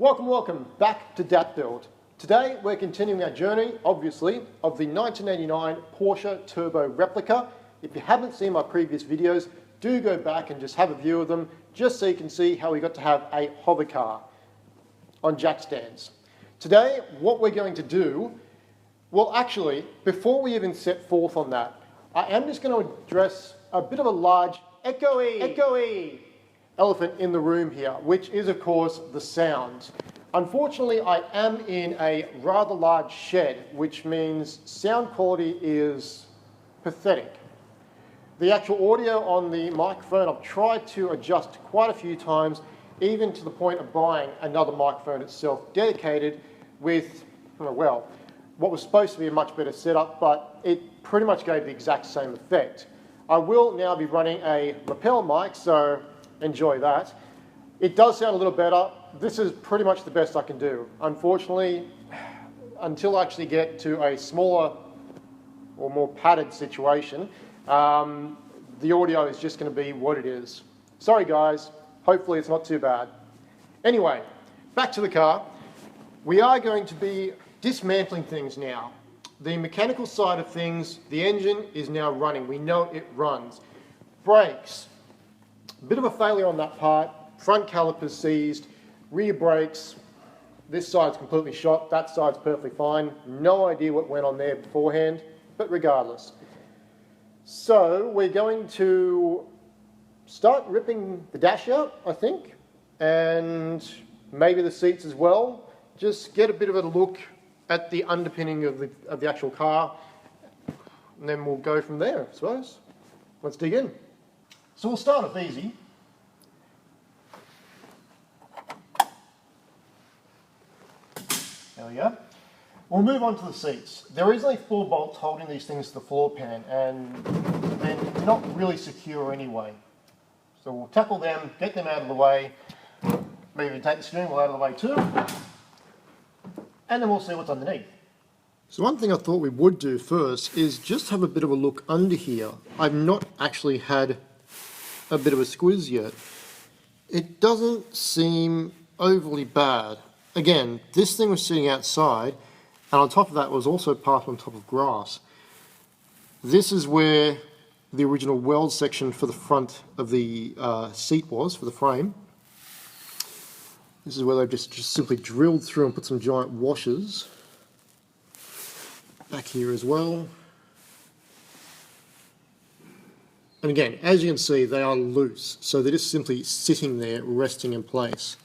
Welcome back to Dat Build. Today we're continuing our journey, obviously, of the 1989 Porsche Turbo Replica. If you haven't seen my previous videos, do go back and just have a view of them, just so you can see how we got to have a hover car on jack stands. Today, what we're going to do, well actually, before we even set forth on that, I am just going to address a bit of a large echoey elephant in the room here, which is of course the sound. Unfortunately, I am in a rather large shed, which means sound quality is pathetic. The actual audio on the microphone, I've tried to adjust quite a few times, even to the point of buying another microphone itself dedicated with, well, what was supposed to be a much better setup, but it pretty much gave the exact same effect. I will now be running a lapel mic, so enjoy that. It does sound a little better. This is pretty much the best I can do. Unfortunately, until I actually get to a smaller or more padded situation, the audio is just going to be what it is. Sorry guys, hopefully it's not too bad. Anyway, back to the car. We are going to be dismantling things now. The mechanical side of things, the engine is now running. We know it runs. Brakes. A bit of a failure on that part. Front calipers seized, rear brakes. This side's completely shot, that side's perfectly fine. No idea what went on there beforehand, but regardless. So we're going to start ripping the dash out, I think, and maybe the seats as well. Just get a bit of a look at the underpinning of the actual car, and then we'll go from there, I suppose. Let's dig in. So we'll start off easy. There we go. We'll move on to the seats. There is only 4 bolts holding these things to the floor pan, and they're not really secure anyway. So we'll tackle them, get them out of the way, maybe take the steering wheel out of the way too, and then we'll see what's underneath. So one thing I thought we would do first is just have a bit of a look under here. I've not actually had a bit of a squiz yet. It doesn't seem overly bad. Again, this thing was sitting outside, and on top of that was also parked on top of grass. This is where the original weld section for the front of the seat was, for the frame. This is where they've just simply drilled through and put some giant washers. Back here as well. And again, as you can see, they are loose, so they're just simply sitting there, resting in place.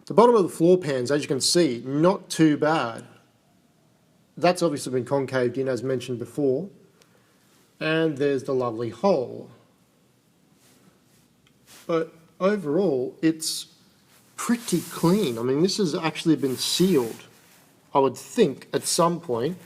The bottom of the floor pans, as you can see, not too bad. That's obviously been concaved in, as mentioned before. And there's the lovely hole. But overall, it's pretty clean. I mean, this has actually been sealed, I would think, at some point.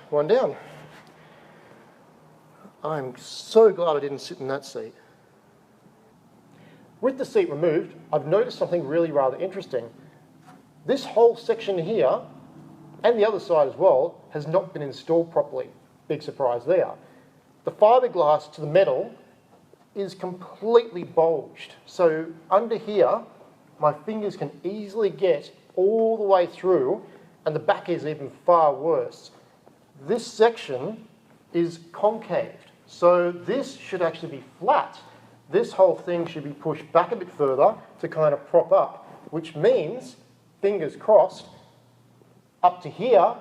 One down. I'm so glad I didn't sit in that seat. With the seat removed, I've noticed something really rather interesting. This whole section here, and the other side as well, has not been installed properly. Big surprise there. The fiberglass to the metal is completely bulged. So under here, my fingers can easily get all the way through, and the back is even far worse. This section is concaved, so this should actually be flat. This whole thing should be pushed back a bit further to kind of prop up, which means, fingers crossed, up to here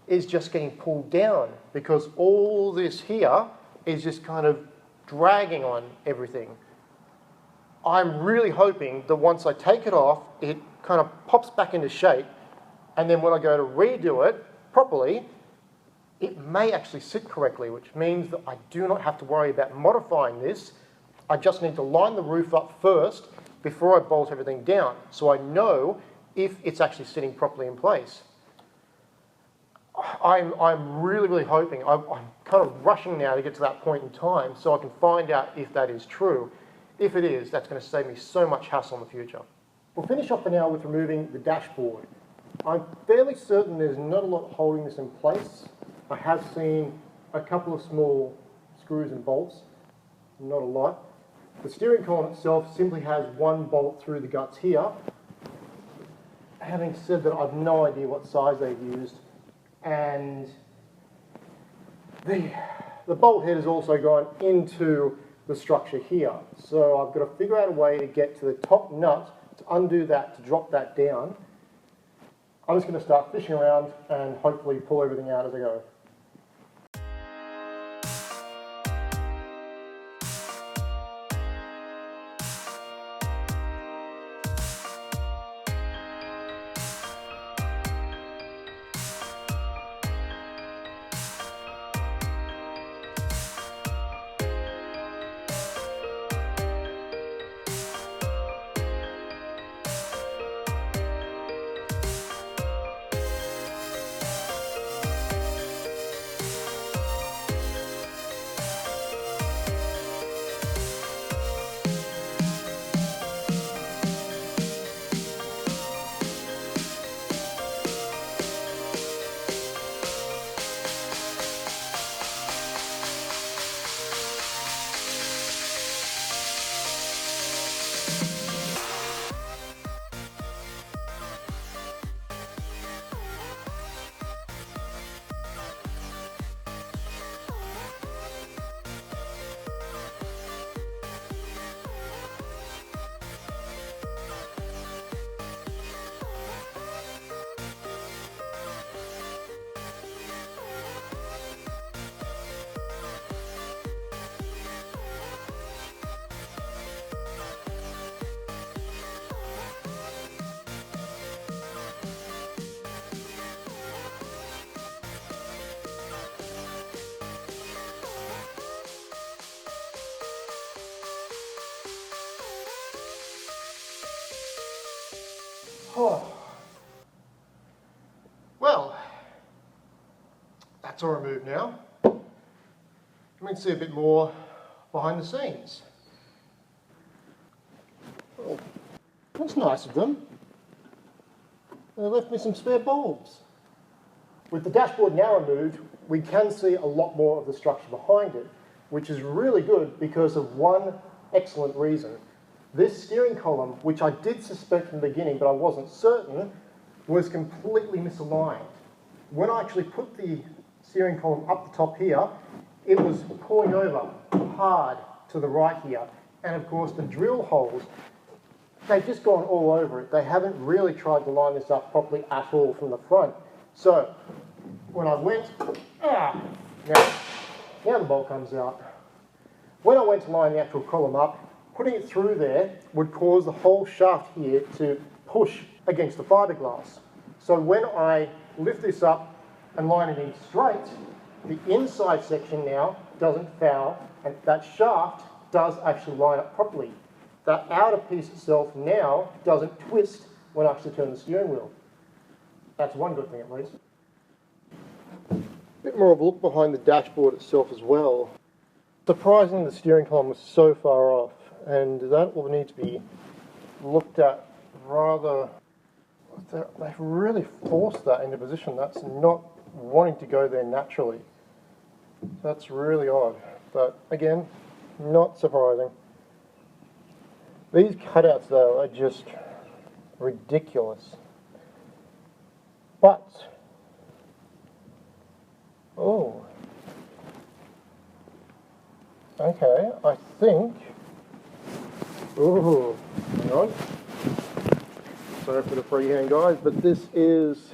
is just getting pulled down, because all this here is just kind of dragging on everything. I'm really hoping that once I take it off, it kind of pops back into shape, and then when I go to redo it properly, it may actually sit correctly, which means that I do not have to worry about modifying this. I just need to line the roof up first before I bolt everything down, so I know if it's actually sitting properly in place. I'm really hoping, I'm kind of rushing now to get to that point in time so I can find out if that is true. If it is, that's going to save me so much hassle in the future. We'll finish off for now with removing the dashboard. I'm fairly certain there's not a lot holding this in place. I have seen a couple of small screws and bolts, not a lot. The steering column itself simply has one bolt through the guts here. Having said that, I've no idea what size they've used, and the bolt head has also gone into the structure here. So I've got to figure out a way to get to the top nut to undo that, to drop that down. I'm just going to start fishing around and hopefully pull everything out as I go. Oh. Well, that's all removed now. We can see a bit more behind the scenes. Well, that's nice of them. They left me some spare bulbs. With the dashboard now removed, we can see a lot more of the structure behind it, which is really good because of one excellent reason. This steering column, which I did suspect from the beginning, but I wasn't certain, was completely misaligned. When I actually put the steering column up the top here, it was pulling over hard to the right here. And of course the drill holes, they've just gone all over it. They haven't really tried to line this up properly at all from the front. So when I went, now the bolt comes out. When I went to line the actual column up, putting it through there would cause the whole shaft here to push against the fiberglass. So when I lift this up and line it in straight, the inside section now doesn't foul, and that shaft does actually line up properly. That outer piece itself now doesn't twist when I actually turn the steering wheel. That's one good thing at least. A bit more of a look behind the dashboard itself as well. Surprising the steering column was so far off, and that will need to be looked at rather. They've really forced that into position. That's not wanting to go there naturally. That's really odd, but again, not surprising. These cutouts though are just ridiculous. But, oh, okay, I think, ooh, hang on. Sorry for the freehand guys, but this is,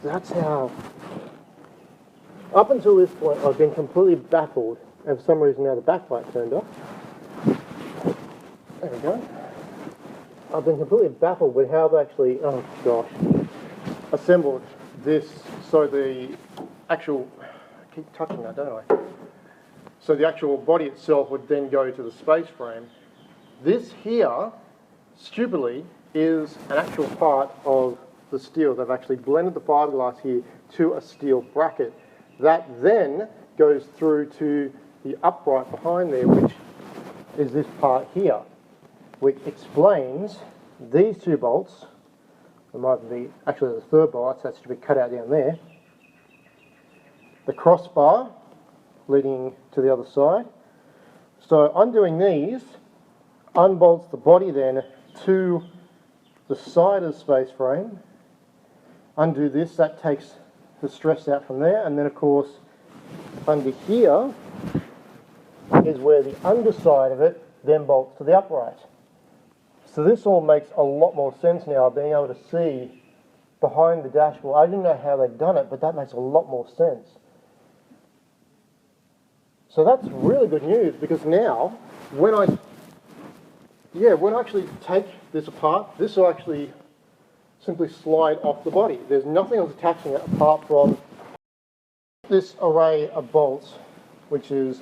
that's how, up until this point I've been completely baffled, and for some reason now the backlight turned off. There we go. I've been completely baffled with how they actually, oh gosh, assembled this, so the actual, I keep touching that, don't I? So the actual body itself would then go to the space frame. This here, stupidly, is an actual part of the steel. They've actually blended the fiberglass here to a steel bracket. That then goes through to the upright behind there, which is this part here. which explains these two bolts. There might be actually the third bolt, so that should be cut out down there. The crossbar leading to the other side. So undoing these unbolts the body then to the side of the space frame. Undo this, that takes the stress out from there, and then of course under here is where the underside of it then bolts to the upright. So this all makes a lot more sense now, being able to see behind the dashboard. I didn't know how they'd done it, but that makes a lot more sense. So that's really good news, because now when I actually take this apart, this will actually simply slide off the body. There's nothing else attaching it apart from this array of bolts, which is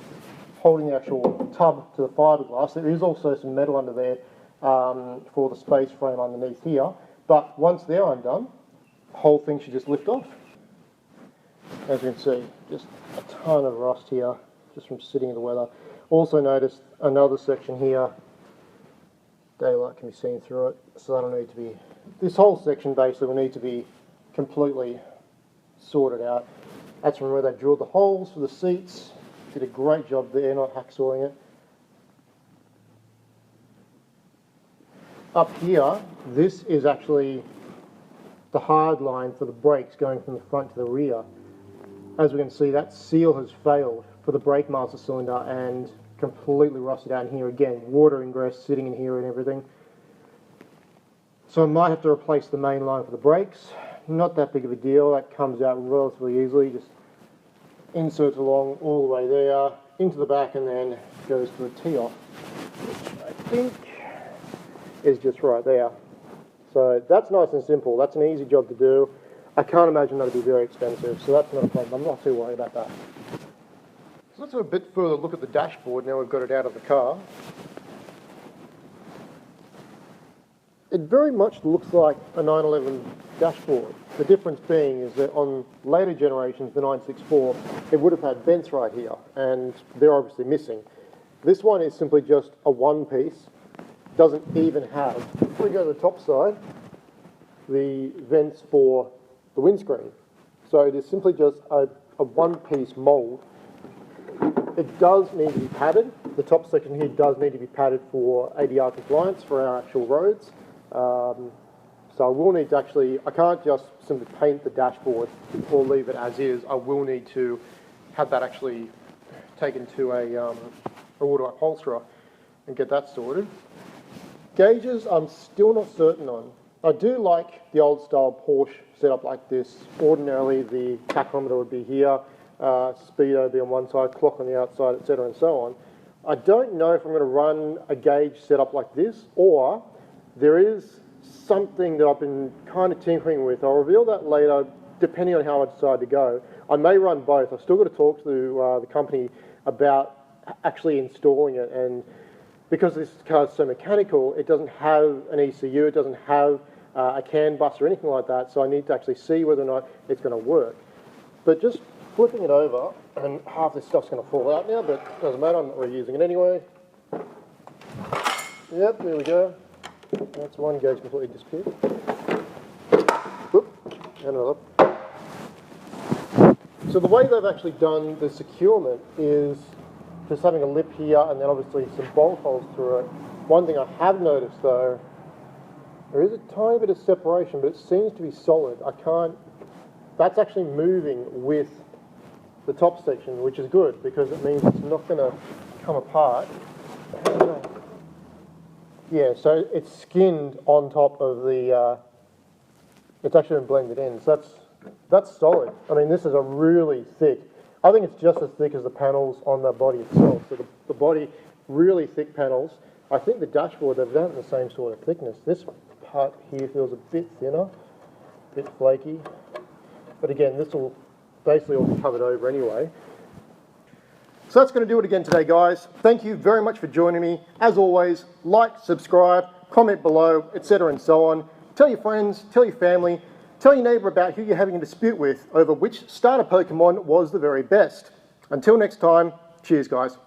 holding the actual tub to the fiberglass. There is also some metal under there for the space frame underneath here, but once they're undone, the whole thing should just lift off. As you can see, just a ton of rust here, just from sitting in the weather. Also notice another section here, daylight can be seen through it, so that'll need to be, this whole section basically will need to be completely sorted out. That's from where they drilled the holes for the seats. Did a great job there, not hacksawing it. Up here, this is actually the hard line for the brakes going from the front to the rear. As we can see, that seal has failed for the brake master cylinder and completely rusted out in here again. Water ingress sitting in here and everything. So I might have to replace the main line for the brakes. Not that big of a deal, that comes out relatively easily. Just inserts along all the way there, into the back, and then goes to the tee-off, which I think is just right there. So that's nice and simple. That's an easy job to do. I can't imagine that'll be very expensive, so that's not a problem. I'm not too worried about that. So let's have a bit further look at the dashboard now we've got it out of the car. It very much looks like a 911 dashboard. The difference being is that on later generations, the 964, it would have had vents right here, and they're obviously missing. This one is simply just a one piece, doesn't even have, if we go to the top side, the vents for the windscreen. So it is simply just a one-piece mould. It does need to be padded. The top section here does need to be padded for ADR compliance for our actual roads. So I will need to actually, I can't just simply paint the dashboard or leave it as is. I will need to have that actually taken to a auto upholsterer and get that sorted. Gauges, I'm still not certain on. I do like the old style Porsche setup like this. Ordinarily the tachometer would be here, speedo would be on one side, clock on the outside, etc. and so on. I don't know if I'm going to run a gauge setup like this, or there is something that I've been kind of tinkering with. I'll reveal that later, depending on how I decide to go. I may run both. I've still got to talk to the company about actually installing it, and because this car is so mechanical, it doesn't have an ECU, it doesn't have a CAN bus or anything like that, so I need to actually see whether or not it's going to work. But just flipping it over, and half this stuff's going to fall out now, but it doesn't matter, I'm not reusing it anyway. Yep, there we go. That's one gauge completely disappeared. Whoop, and another. So the way they've actually done the securement is just having a lip here and then obviously some bolt holes through it. One thing I have noticed though, there is a tiny bit of separation, but it seems to be solid. I can't, that's actually moving with the top section, which is good because it means it's not going to come apart. Yeah, so it's skinned on top of the, it's actually been blended in, so that's solid. I mean, this is a really thick, I think it's just as thick as the panels on the body itself. So the body, really thick panels. I think the dashboard, they've done it in the same sort of thickness. This part here feels a bit thinner, a bit flaky. But again, this will basically all be covered over anyway. So that's going to do it again today, guys. Thank you very much for joining me. As always, like, subscribe, comment below, etc. and so on. Tell your friends, tell your family, tell your neighbour about who you're having a dispute with over which starter Pokemon was the very best. Until next time, cheers, guys.